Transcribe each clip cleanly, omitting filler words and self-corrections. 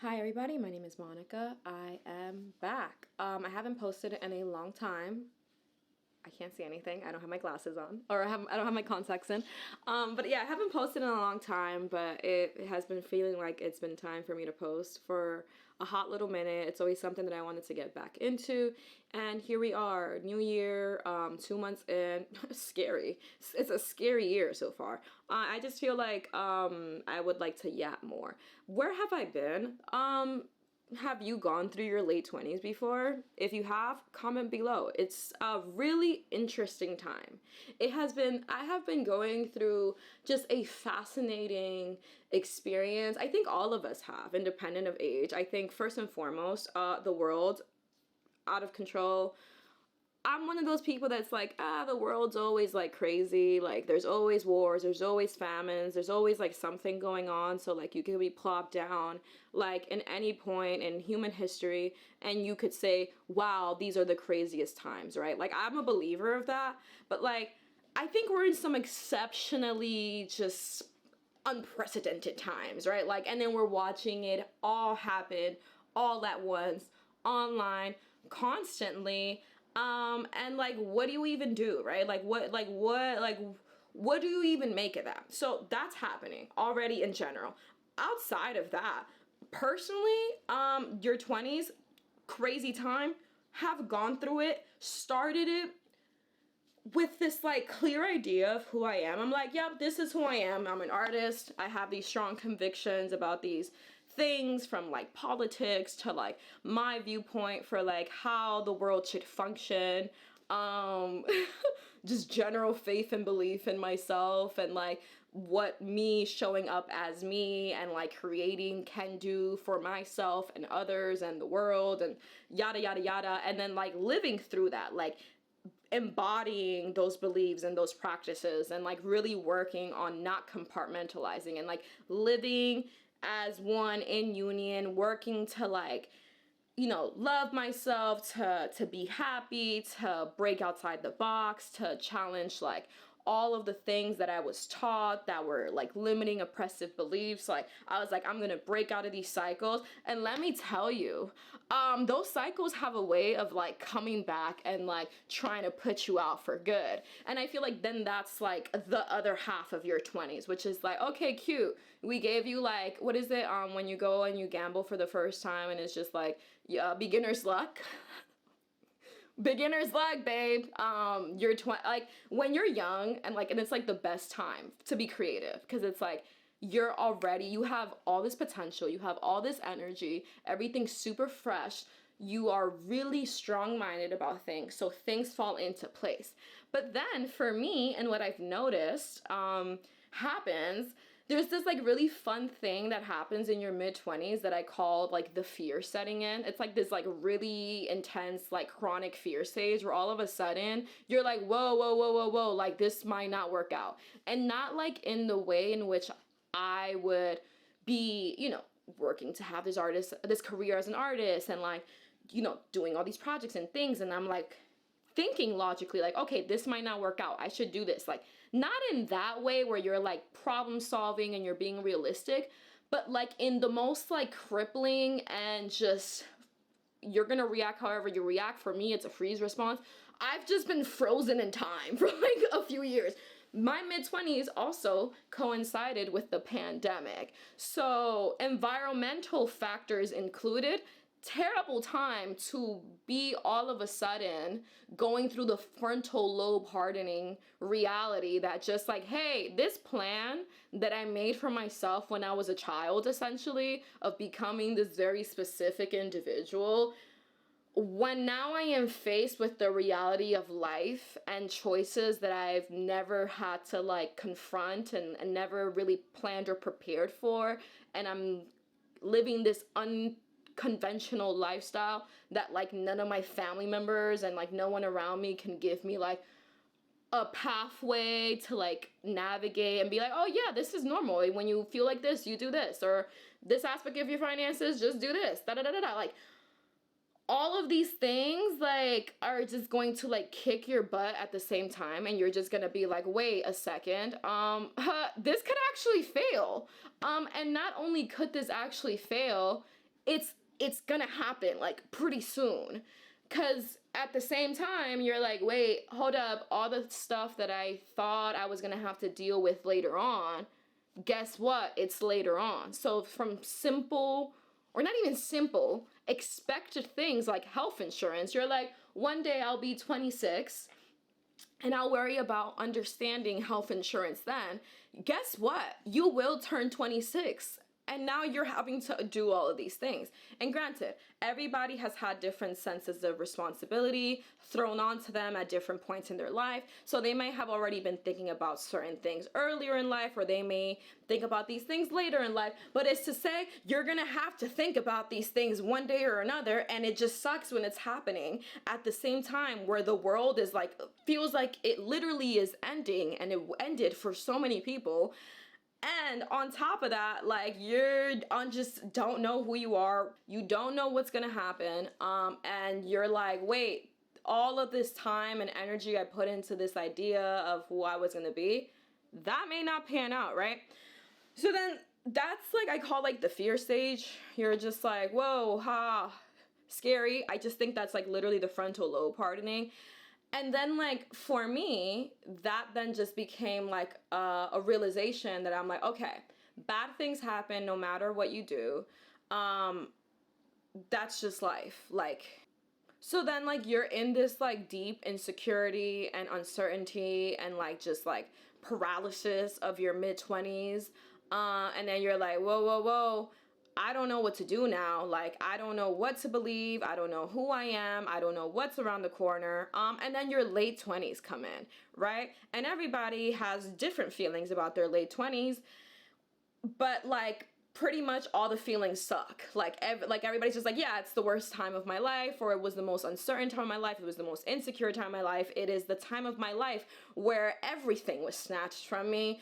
Hi everybody, my name is Monica. I am back. I haven't posted in a long time. I can't see anything. I don't have my glasses on, or I don't have my contacts in. But yeah, I haven't posted in a long time, but it has been feeling like it's been time for me to post for a hot little minute. It's always something that I wanted to get back into, and here we are, new year, 2 months in. Scary. It's a scary year so far. I just feel like I would like to yap more. Where have I been? Have you gone through your late 20s before? If you have, comment below. It's a really interesting time. I have been going through just a fascinating experience. I think all of us have, independent of age. I think first and foremost, the world out of control. I'm one of those people that's like, the world's always like crazy. Like there's always wars, there's always famines, there's always like something going on. So like you could be plopped down like in any point in human history and you could say, wow, these are the craziest times, right? Like I'm a believer of that. But like, I think we're in some exceptionally just unprecedented times, right? Like, and then we're watching it all happen all at once online constantly. And like, what do you even do, right? What do you even make of that? So that's happening already in general. Outside of that, personally, your 20s, crazy time, have gone through it, started it with this like clear idea of who I am. I'm like, yep, this is who I am. I'm an artist. I have these strong convictions about these things, from like politics to like my viewpoint for like how the world should function. Just general faith and belief in myself and like what me showing up as me and like creating can do for myself and others and the world and yada yada yada, and then like living through that, like embodying those beliefs and those practices and like really working on not compartmentalizing and like living as one in union, working to like, you know, love myself, to be happy, to break outside the box, to challenge like all of the things that I was taught that were like limiting oppressive beliefs. Like I was like, I'm gonna break out of these cycles. And let me tell you, those cycles have a way of like coming back and like trying to put you out for good. And I feel like then that's like the other half of your 20s, which is like, okay, cute. We gave you like, what is it? When you go and you gamble for the first time and it's just like, yeah, beginner's luck. Beginner's luck, babe. You're like when you're young and like, and it's like the best time to be creative because it's like you have all this potential, you have all this energy, everything's super fresh. You are really strong-minded about things, so things fall into place. But then for me, and what I've noticed happens, there's this like really fun thing that happens in your mid-20s that I call like the fear setting in. It's like this like really intense like chronic fear stage where all of a sudden you're like, whoa, whoa, whoa, whoa, whoa, like this might not work out. And not like in the way in which I would be, you know, working to have this career as an artist and like, you know, doing all these projects and things. And I'm like, thinking logically like, okay, this might not work out, I should do this. Like not in that way where you're like problem solving and you're being realistic, but like in the most like crippling and just you're gonna react however you react. For me, it's a freeze response. I've just been frozen in time for like a few years. My mid-20s also coincided with the pandemic. So environmental factors included, terrible time to be all of a sudden going through the frontal lobe hardening reality that just like, hey, this plan that I made for myself when I was a child, essentially, of becoming this very specific individual, when now I am faced with the reality of life and choices that I've never had to like confront and never really planned or prepared for, and I'm living this unconventional lifestyle that like none of my family members and like no one around me can give me like a pathway to like navigate and be like, oh yeah, this is normal. When you feel like this, you do this, or this aspect of your finances, just do this, da da da da da. Like all of these things like are just going to like kick your butt at the same time, and you're just gonna be like, wait a second, this could actually fail. And not only could this actually fail, it's gonna happen like pretty soon. Cause at the same time, you're like, wait, hold up, all the stuff that I thought I was gonna have to deal with later on, guess what? It's later on. So from simple, or not even simple, expected things like health insurance, you're like, one day I'll be 26 and I'll worry about understanding health insurance then. Guess what? You will turn 26. And now you're having to do all of these things. And granted, everybody has had different senses of responsibility thrown onto them at different points in their life. So they may have already been thinking about certain things earlier in life, or they may think about these things later in life. But it's to say, you're gonna have to think about these things one day or another. And it just sucks when it's happening at the same time where the world is like, feels like it literally is ending, and it ended for so many people. And on top of that, like, you're on, just don't know who you are. You don't know what's gonna happen. And you're like, wait, all of this time and energy I put into this idea of who I was gonna be, that may not pan out, right? So then that's like, I call like the fear stage. You're just like, whoa, scary. I just think that's like literally the frontal lobe hardening. And then, like, for me, that then just became like a realization that I'm like, okay, bad things happen no matter what you do. That's just life. Like, so then, like, you're in this like deep insecurity and uncertainty and like just like paralysis of your mid-20s. And then you're like, whoa, whoa, whoa. I don't know what to do now. Like, I don't know what to believe. I don't know who I am. I don't know what's around the corner. And then your late 20s come in, right? And everybody has different feelings about their late 20s, but like pretty much all the feelings suck. Like everybody's just like, yeah, it's the worst time of my life, or it was the most uncertain time of my life. It was the most insecure time of my life. It is the time of my life where everything was snatched from me.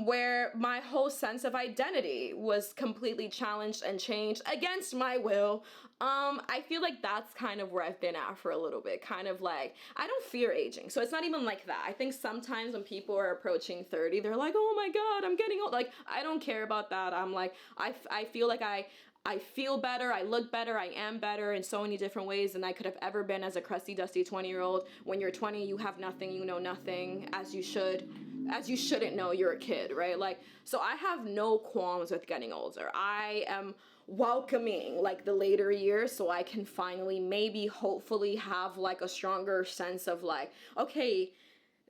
Where my whole sense of identity was completely challenged and changed against my will. I feel like that's kind of where I've been at for a little bit, kind of like, I don't fear aging. So it's not even like that. I think sometimes when people are approaching 30, they're like, oh my God, I'm getting old. Like, I don't care about that. I'm like, I feel like I feel better, I look better, I am better in so many different ways than I could have ever been as a crusty, dusty 20-year-old. When you're 20, you have nothing, you know nothing, as you shouldn't know you're a kid, right? Like, so I have no qualms with getting older. I am welcoming like the later years so I can finally maybe hopefully have like a stronger sense of like, okay,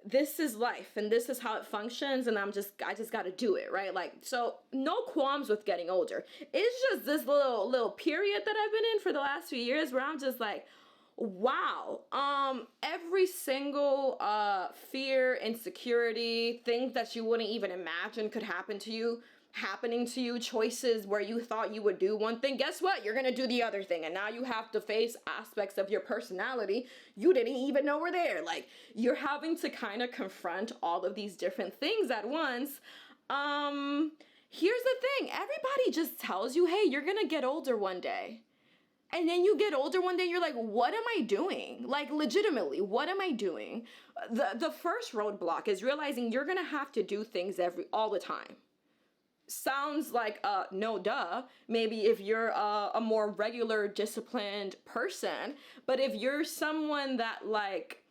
this is life and this is how it functions, and I just got to do it, right? Like, so no qualms with getting older. It's just this little period that I've been in for the last few years where I'm just like, wow, every single fear, insecurity, things that you wouldn't even imagine could happen to you, happening to you, choices where you thought you would do one thing, guess what? You're gonna do the other thing, and now you have to face aspects of your personality you didn't even know were there. Like, you're having to kind of confront all of these different things at once. Here's the thing, everybody just tells you, hey, you're gonna get older one day. And then you get older one day, you're like, what am I doing? Like, legitimately, what am I doing? The first roadblock is realizing you're gonna have to do things all the time. Sounds like no duh, maybe if you're a more regular disciplined person, but if you're someone that like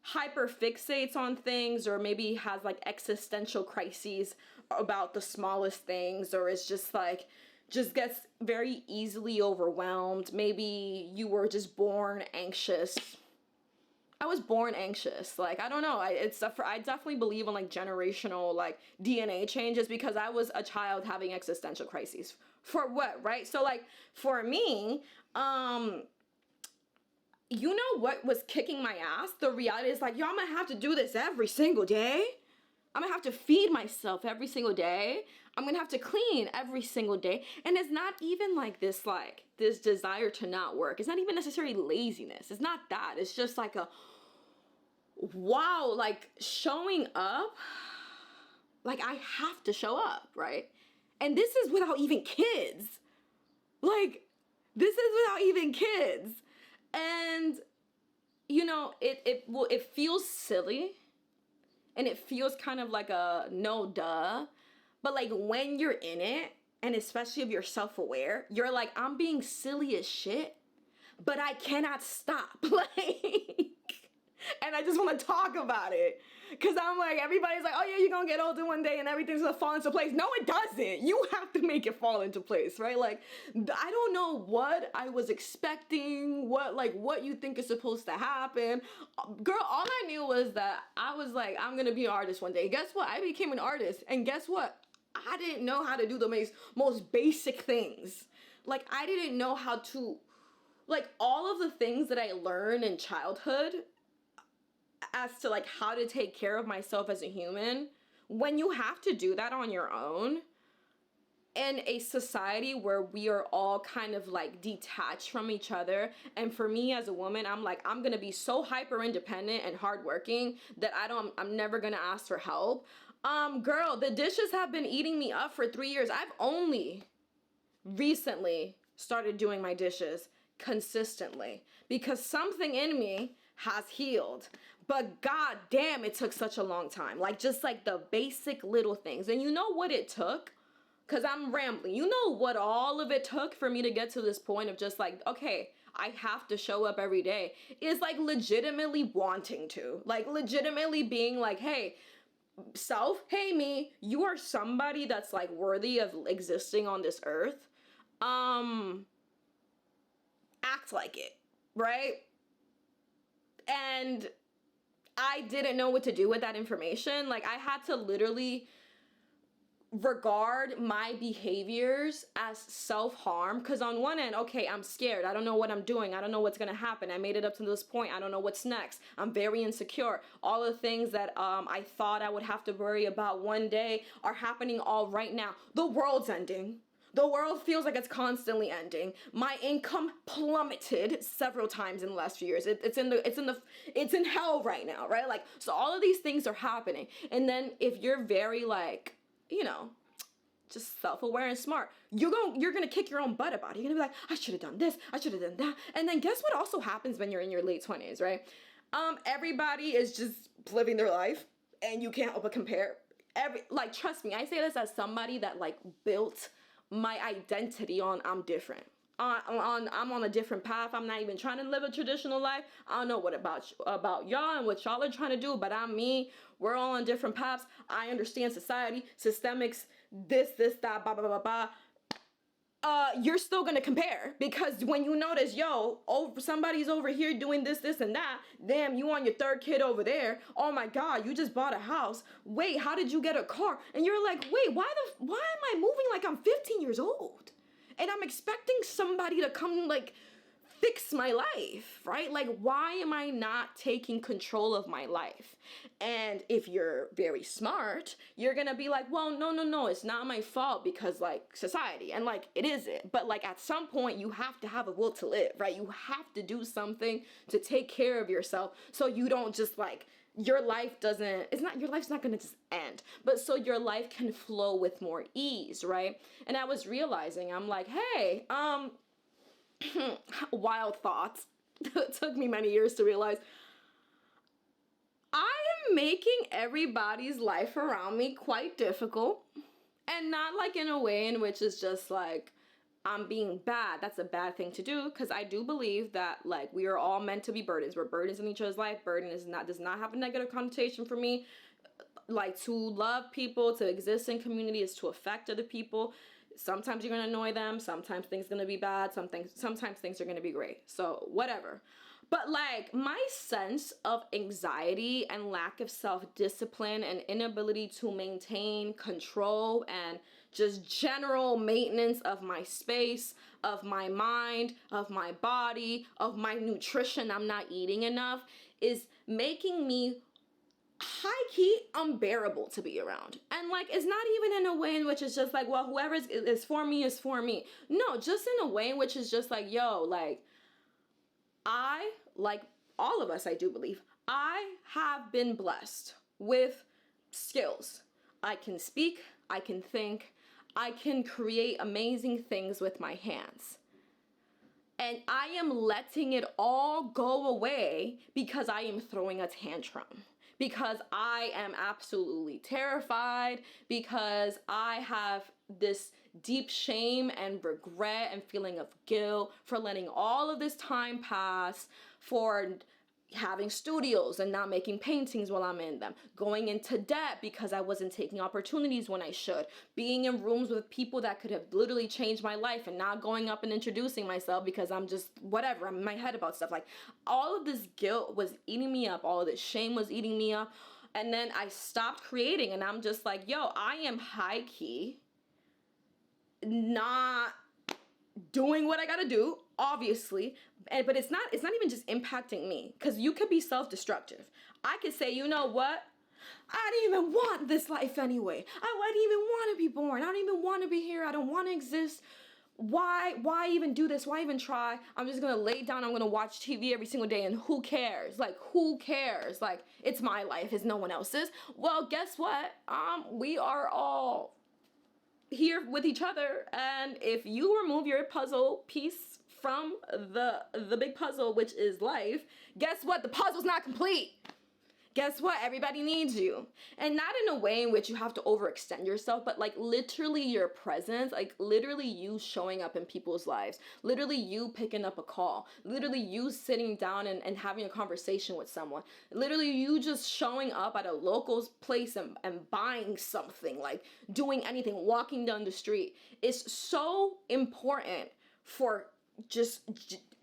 hyper fixates on things, or maybe has like existential crises about the smallest things, or is just like, just gets very easily overwhelmed, maybe you were just born anxious. I was born anxious. Like, I don't know. I definitely believe in like generational like DNA changes, because I was a child having existential crises. For what, right? So like for me, you know what was kicking my ass? The reality is like, yo, I'm gonna have to do this every single day. I'm gonna have to feed myself every single day. I'm gonna have to clean every single day. And it's not even like this desire to not work. It's not even necessarily laziness. It's not that. It's just like a, wow, like showing up, like I have to show up, right? And this is without even kids. Like, this is without even kids. And, you know, it feels silly. And it feels kind of like a no duh. But like when you're in it, and especially if you're self-aware, you're like, I'm being silly as shit, but I cannot stop. Like, and I just want to talk about it. Cause I'm like, everybody's like, oh yeah, you're gonna get older one day and everything's gonna fall into place. No, it doesn't. You have to make it fall into place, right? Like, I don't know what I was expecting, what you think is supposed to happen. Girl, all I knew was that I was like, I'm gonna be an artist one day. Guess what? I became an artist. And guess what? I didn't know how to do the most basic things. Like, I didn't know how to, like, all of the things that I learned in childhood as to like how to take care of myself as a human, when you have to do that on your own in a society where we are all kind of like detached from each other. And for me as a woman, I'm like, I'm gonna be so hyper independent and hardworking that I'm never gonna ask for help. Girl, the dishes have been eating me up for 3 years. I've only recently started doing my dishes consistently because something in me has healed. But god damn, it took such a long time. Like, just like the basic little things. And you know what it took? Because I'm rambling. You know what all of it took for me to get to this point of just like, okay, I have to show up every day. Is like legitimately wanting to. Like legitimately being like, hey, self, hey me, you are somebody that's like worthy of existing on this earth. Act like it, right? And I didn't know what to do with that information. Like, I had to literally regard my behaviors as self-harm, because on one end, okay, I'm scared, I don't know what I'm doing, I don't know what's gonna happen, I made it up to this point, I don't know what's next, I'm very insecure, all the things that I thought I would have to worry about one day are happening all right now. The world's ending. The world feels like it's constantly ending. My income plummeted several times in the last few years. It's in hell right now, right? Like, so all of these things are happening. And then if you're very like, you know, just self-aware and smart, you're gonna kick your own butt about it. You're gonna be like, I should have done this, I should have done that. And then guess what also happens when you're in your late 20s, right? Everybody is just living their life and you can't help but compare. Like, trust me, I say this as somebody that like built my identity on I'm different. I'm on a different path. I'm not even trying to live a traditional life. I don't know what about y'all and what y'all are trying to do, but I'm me. We're all on different paths. I understand society, systemics, this, that, blah, blah, blah, blah. You're still gonna compare, because when you notice, yo, somebody's over here doing this, and that, damn, you on your third kid over there, oh my god, you just bought a house, wait, how did you get a car? And you're like, wait, why am I moving like I'm 15 years old? And I'm expecting somebody to come like fix my life, right? Like, why am I not taking control of my life? And if you're very smart, you're gonna be like, well, no, it's not my fault because like society, and like it isn't. But like at some point you have to have a will to live, right? You have to do something to take care of yourself so you don't just like, your life's not gonna just end, but so your life can flow with more ease, right? And I was realizing, I'm like, hey, wild thoughts. It took me many years to realize I am making everybody's life around me quite difficult, and not like in a way in which it's just like I'm being bad. That's a bad thing to do, because I do believe that like we are all meant to be burdens. We're burdens in each other's life. Burden does not have a negative connotation for me. Like, to love people, to exist in community is to affect other people. Sometimes you're gonna annoy them, sometimes things are gonna be bad, sometimes things are gonna be great. So whatever. But like, my sense of anxiety and lack of self-discipline and inability to maintain control and just general maintenance of my space, of my mind, of my body, of my nutrition, I'm not eating enough, is making me high-key unbearable to be around. And like, it's not even in a way in which it's just like, well, whoever is for me is for me. No, just in a way in which is just like, yo, like, I, like all of us, I do believe, I have been blessed with skills. I can speak, I can think, I can create amazing things with my hands. And I am letting it all go away because I am throwing a tantrum. Because I am absolutely terrified, because I have this deep shame and regret and feeling of guilt for letting all of this time pass, for having studios and not making paintings while I'm in them, going into debt because I wasn't taking opportunities when I should, being in rooms with people that could have literally changed my life and not going up and introducing myself because I'm just whatever, I'm in my head about stuff. Like, all of this guilt was eating me up, all of this shame was eating me up. And then I stopped creating, and I'm just like, yo, I am high key not doing what I gotta do, obviously, but it's not even just impacting me, because you could be self-destructive. I could say, you know what, I didn't even want this life anyway. I didn't even want to be born. I don't even want to be here. I don't want to exist. Why even do this? Why even try? I'm just gonna lay down, I'm gonna watch TV every single day, and who cares? Like, who cares? Like, it's my life, it's no one else's. Well, guess what? We are all here with each other, and if you remove your puzzle piece from the big puzzle, which is life, guess what? The puzzle's not complete. Guess what? Everybody needs you. And not in a way in which you have to overextend yourself, but like literally your presence, like literally you showing up in people's lives, literally you picking up a call, literally you sitting down and having a conversation with someone, literally you just showing up at a local place and buying something, like doing anything, walking down the street, is so important for just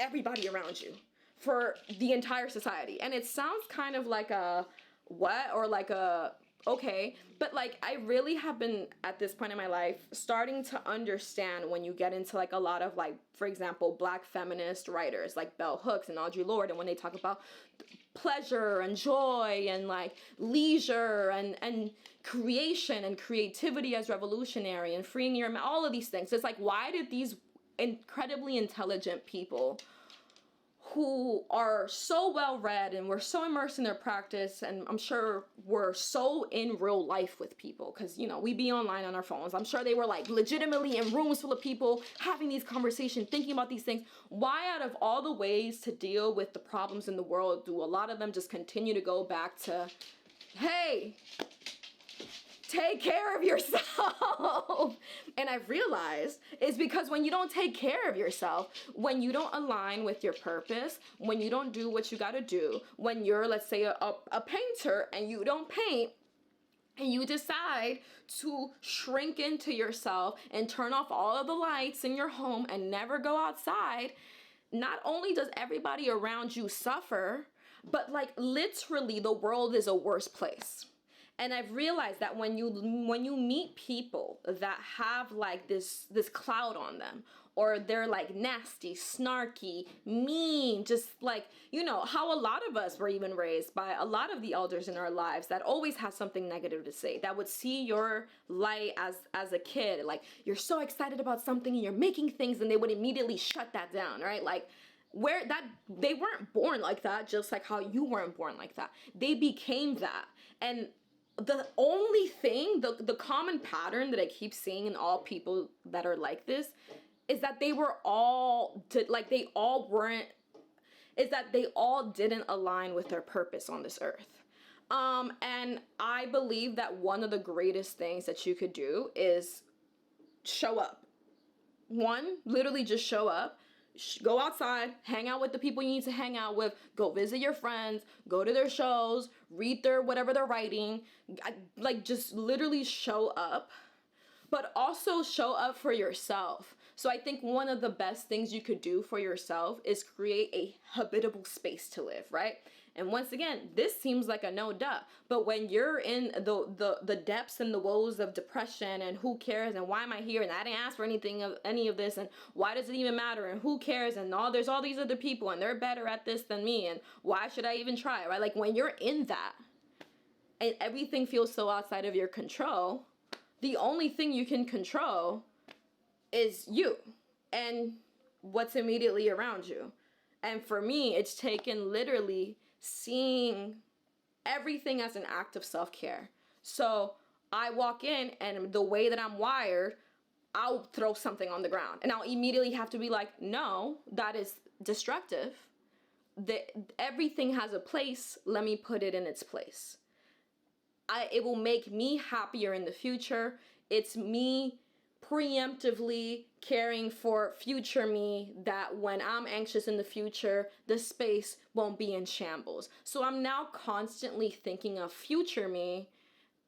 everybody around you, for the entire society. And it sounds kind of like a what, or like a okay, but like I really have been at this point in my life starting to understand when you get into like a lot of like, for example, Black feminist writers like Bell Hooks and Audre Lorde, and when they talk about pleasure and joy and like leisure and creation and creativity as revolutionary and freeing your mind, all of these things. It's like, why did these incredibly intelligent people who are so well read and were so immersed in their practice, and I'm sure were so in real life with people, because you know we be online on our phones, I'm sure they were like legitimately in rooms full of people having these conversations, thinking about these things. Why, out of all the ways to deal with the problems in the world, do a lot of them just continue to go back to, hey, take care of yourself? And I've realized it's because when you don't take care of yourself, when you don't align with your purpose, when you don't do what you got to do, when you're, let's say, a painter and you don't paint, and you decide to shrink into yourself and turn off all of the lights in your home and never go outside, not only does everybody around you suffer, but like literally the world is a worse place. And I've realized that when you meet people that have like this cloud on them, or they're like nasty, snarky, mean, just like, you know, how a lot of us were even raised by a lot of the elders in our lives that always had something negative to say, that would see your light as a kid, like you're so excited about something and you're making things, and they would immediately shut that down, right? Like, where that they weren't born like that, just like how you weren't born like that. They became that. And the only thing, the common pattern that I keep seeing in all people that are like this is that they all didn't align with their purpose on this earth. And I believe that one of the greatest things that you could do is show up. One, literally just show up. Go outside, hang out with the people you need to hang out with, go visit your friends, go to their shows, read their whatever they're writing, like just literally show up, but also show up for yourself. So I think one of the best things you could do for yourself is create a habitable space to live, right? And once again, this seems like a no duh, but when you're in the depths and the woes of depression, and who cares, and why am I here, and I didn't ask for any of this, and why does it even matter, and who cares, and there's all these other people and they're better at this than me, and why should I even try, right? Like, when you're in that and everything feels so outside of your control, the only thing you can control is you and what's immediately around you. And for me, it's taken literally seeing everything as an act of self-care. So I walk in, and the way that I'm wired, I'll throw something on the ground and I'll immediately have to be like, no, that is destructive. Everything has a place. Let me put it in its place. It will make me happier in the future. It's me preemptively caring for future me, that when I'm anxious in the future, the space won't be in shambles. So I'm now constantly thinking of future me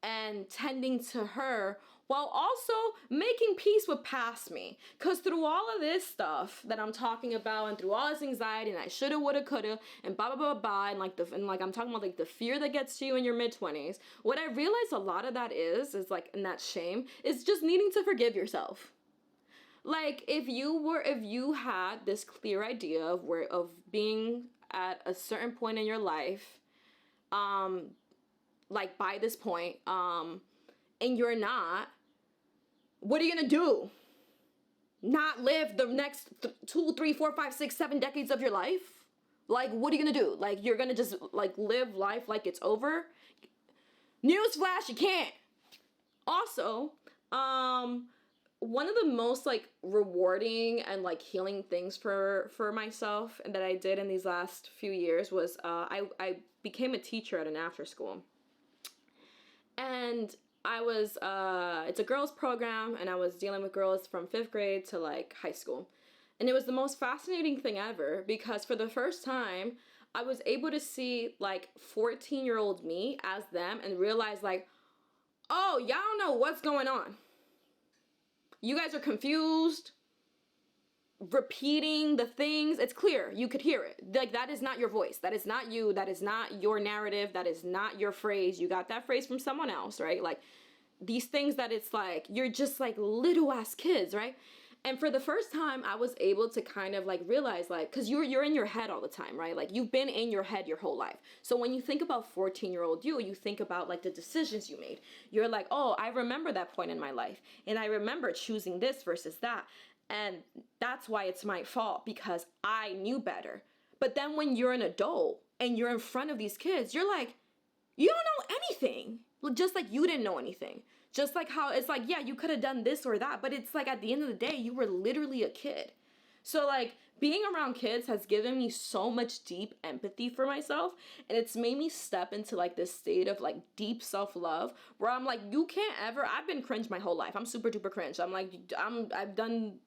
and tending to her while also making peace with past me. Because through all of this stuff that I'm talking about, and through all this anxiety, and I shoulda, woulda, coulda, and blah, blah, blah, blah, and like I'm talking about like the fear that gets to you in your mid-20s, what I realize a lot of that is like, and that shame, is just needing to forgive yourself. Like, if you had this clear idea of being at a certain point in your life, like by this point, and you're not, what are you gonna do? Not live the next 2, 3, 4, 5, 6, 7 decades of your life? Like, what are you gonna do? Like, you're gonna just like live life like it's over? Newsflash, you can't. Also, one of the most like rewarding and like healing things for myself and that I did in these last few years was I became a teacher at an after school. And I was, it's a girls program, and I was dealing with girls from 5th grade to like high school. And it was the most fascinating thing ever, because for the first time, I was able to see like 14-year-old me as them and realize like, oh, y'all don't know what's going on. You guys are confused, repeating the things. It's clear. You could hear it. Like, that is not your voice. That is not you. That is not your narrative. That is not your phrase. You got that phrase from someone else, right? Like, these things that it's like, you're just like little ass kids, right? And for the first time, I was able to kind of like realize, like, because you're in your head all the time, right? Like, you've been in your head your whole life. So when you think about 14-year-old you think about like the decisions you made. You're like, oh, I remember that point in my life, and I remember choosing this versus that. And that's why it's my fault, because I knew better. But then when you're an adult and you're in front of these kids, you're like, you don't know anything. Just like you didn't know anything. Just like how it's like, yeah, you could have done this or that. But it's like at the end of the day, you were literally a kid. So like being around kids has given me so much deep empathy for myself. And it's made me step into like this state of like deep self-love where I'm like, you can't ever, I've been cringe my whole life. I'm super duper cringe. I'm like, I've done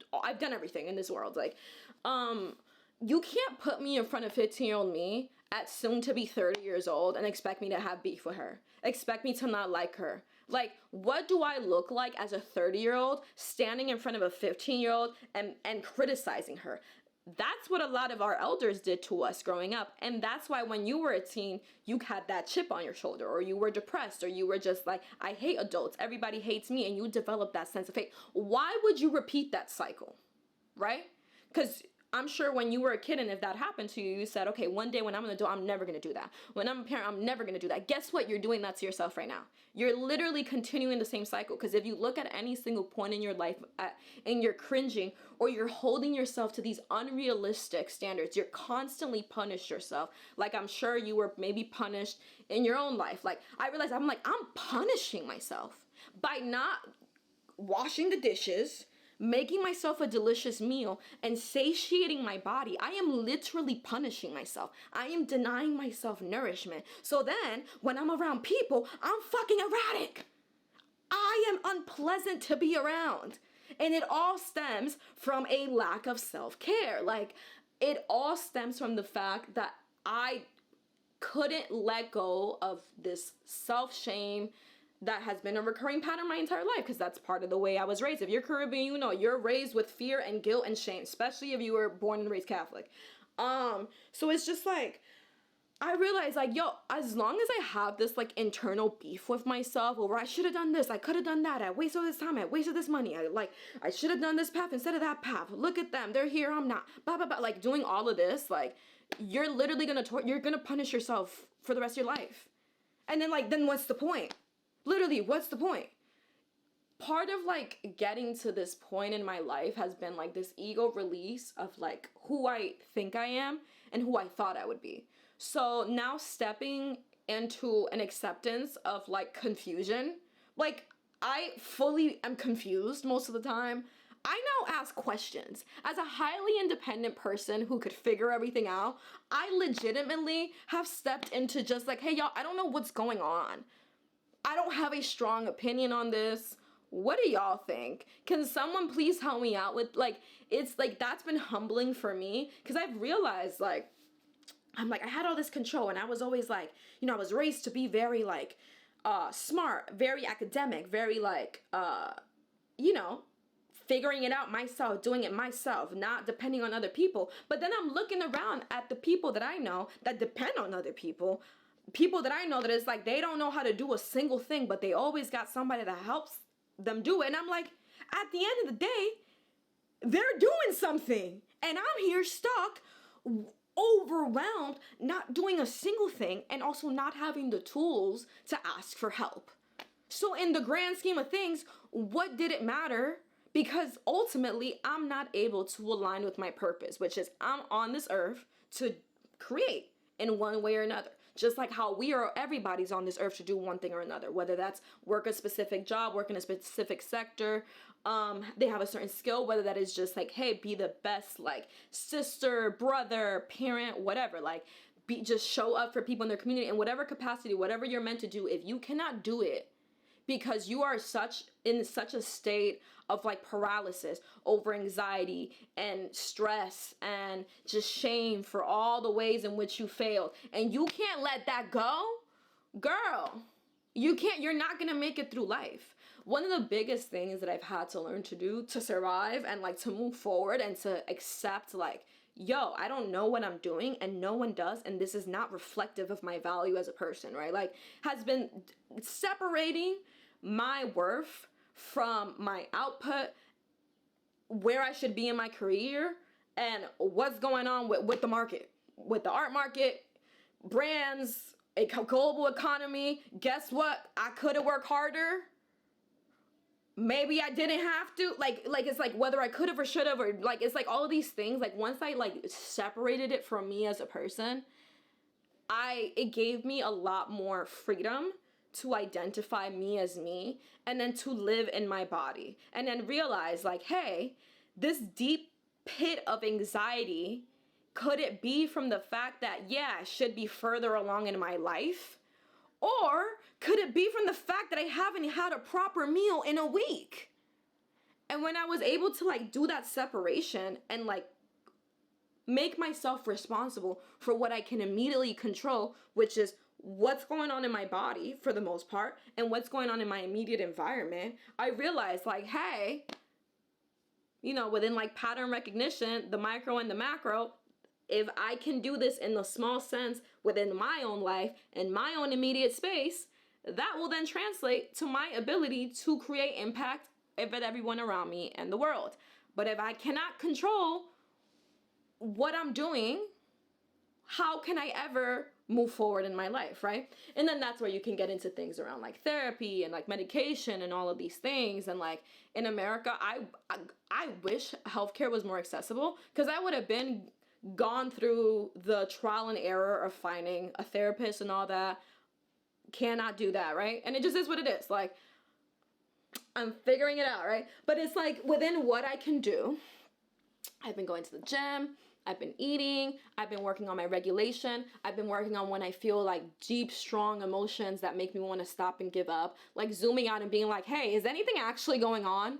everything in this world. Like, you can't put me in front of 15-year-old me at soon to be 30 years old and expect me to have beef with her. Expect me to not like her. Like, what do I look like as a 30-year-old standing in front of a 15-year-old and criticizing her? That's what a lot of our elders did to us growing up. And that's why when you were a teen, you had that chip on your shoulder, or you were depressed, or you were just like, I hate adults. Everybody hates me. And you develop that sense of hate. Why would you repeat that cycle? Right? Because I'm sure when you were a kid and if that happened to you, you said, okay, one day when I'm an adult, I'm never going to do that. When I'm a parent, I'm never going to do that. Guess what? You're doing that to yourself right now. You're literally continuing the same cycle. Because if you look at any single point in your life and you're cringing or you're holding yourself to these unrealistic standards, you're constantly punish yourself. Like I'm sure you were maybe punished in your own life. Like I realized I'm punishing myself by not washing the dishes, making myself a delicious meal, and satiating my body. I am literally punishing myself. I am denying myself nourishment. So then, when I'm around people, I'm fucking erratic. I am unpleasant to be around. And it all stems from a lack of self-care. Like, it all stems from the fact that I couldn't let go of this self-shame that has been a recurring pattern my entire life, because that's part of the way I was raised. If you're Caribbean, you know, you're raised with fear and guilt and shame, especially if you were born and raised Catholic. So it's just like, I realized like, yo, as long as I have this like internal beef with myself over I should have done this, I could have done that, I wasted this time, I wasted this money, I should have done this path instead of that path, look at them, they're here, I'm not, blah, blah, blah, like doing all of this, like, you're literally you're gonna punish yourself for the rest of your life. And then what's the point? Literally, what's the point? Part of like getting to this point in my life has been like this ego release of like who I think I am and who I thought I would be. So now stepping into an acceptance of like confusion, like I fully am confused most of the time. I now ask questions. As a highly independent person who could figure everything out, I legitimately have stepped into just like, hey y'all, I don't know what's going on. I don't have a strong opinion on this. What do y'all think? Can someone please help me out with, like, it's like, that's been humbling for me, because I've realized, like, I'm like, I had all this control, and I was always like, I was raised to be very, like, smart, very academic, very, like, you know, figuring it out myself, doing it myself, not depending on other people. But then I'm looking around at the people that I know that depend on other people that I know that it's like they don't know how to do a single thing, but they always got somebody that helps them do it. And I'm like, at the end of the day, they're doing something. And I'm here stuck, overwhelmed, not doing a single thing, and also not having the tools to ask for help. So in the grand scheme of things, what did it matter? Because ultimately, I'm not able to align with my purpose, which is I'm on this earth to create in one way or another. Just like how everybody's on this earth to do one thing or another, whether that's work a specific job, work in a specific sector, they have a certain skill, whether that is just like, hey, be the best, like, sister, brother, parent, whatever, like, just show up for people in their community in whatever capacity, whatever you're meant to do. If you cannot do it because you are in such a state of, like, paralysis over anxiety and stress and just shame for all the ways in which you failed, and you can't let that go, girl, you're not gonna make it through life. One of the biggest things that I've had to learn to do to survive and, like, to move forward and to accept, like, yo, I don't know what I'm doing and no one does, and this is not reflective of my value as a person, right? Like, has been separating my worth from my output, where I should be in my career, and what's going on with the market, with the art market, brands, a global economy. Guess what? I could have worked harder. Maybe I didn't have to. Like it's like whether I could have or should have, or like it's like all of these things. Like once I like separated it from me as a person, it gave me a lot more freedom to identify me as me, and then to live in my body, and then realize, like, hey, this deep pit of anxiety, could it be from the fact that, yeah, I should be further along in my life? Or could it be from the fact that I haven't had a proper meal in a week? And when I was able to, like, do that separation and, like, make myself responsible for what I can immediately control, which is what's going on in my body for the most part and what's going on in my immediate environment, I realized, like, hey, within, like, pattern recognition, the micro and the macro, if I can do this in the small sense within my own life and my own immediate space, that will then translate to my ability to create impact with everyone around me and the world. But if I cannot control what I'm doing, how can I ever move forward in my life, right? And then that's where you can get into things around, like, therapy and, like, medication and all of these things. And, like, in America, I wish healthcare was more accessible, because I would have gone through the trial and error of finding a therapist and all that. Cannot do that, right? And it just is what it is. Like, I'm figuring it out, right? But it's like, within what I can do, I've been going to the gym, I've been eating, I've been working on my regulation, I've been working on when I feel, like, deep, strong emotions that make me want to stop and give up, like zooming out and being like, hey, is anything actually going on?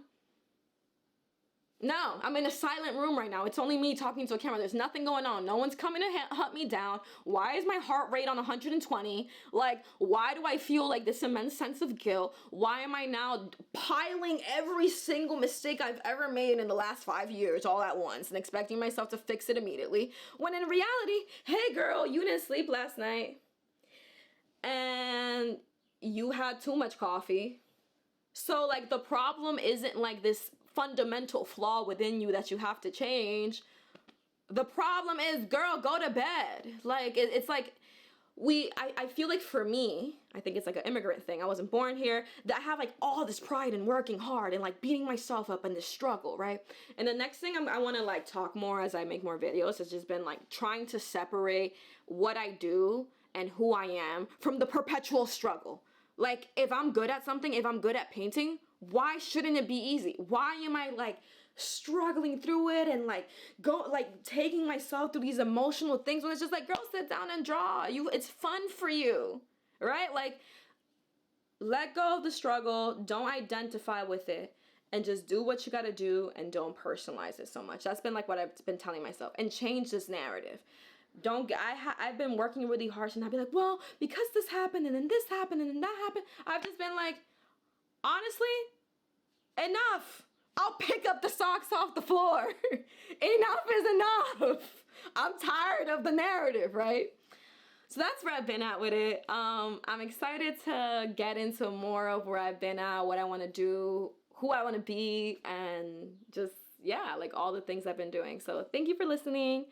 No, I'm in a silent room right now. It's only me talking to a camera. There's nothing going on. No one's coming to hunt me down. Why is my heart rate on 120? Like, why do I feel like this immense sense of guilt? Why am I now piling every single mistake I've ever made in the last 5 years all at once and expecting myself to fix it immediately? When in reality, hey girl, you didn't sleep last night and you had too much coffee. So, like, the problem isn't, like, this fundamental flaw within you that you have to change. The problem is, girl, go to bed. Like, it's like, I feel like, for me, I think it's like an immigrant thing. I wasn't born here. That I have, like, all this pride in working hard and, like, beating myself up in this struggle, right? And the next thing I want to, like, talk more as I make more videos has just been, like, trying to separate what I do and who I am from the perpetual struggle. Like, if I'm good at something, if I'm good at painting, why shouldn't it be easy? Why am I, like, struggling through it and, like, taking myself through these emotional things when it's just like, girl, sit down and draw. It's fun for you, right? Like, let go of the struggle, don't identify with it, and just do what you got to do and don't personalize it so much. That's been like what I've been telling myself, and change this narrative. Don't I've been working really hard, and I'd be like, well, because this happened and then this happened and then that happened. I've just been like, honestly, enough. I'll pick up the socks off the floor. Enough is enough. I'm tired of the narrative, right? So that's where I've been at with it. I'm excited to get into more of where I've been at, what I want to do, who I want to be, and just, yeah, like all the things I've been doing. So thank you for listening.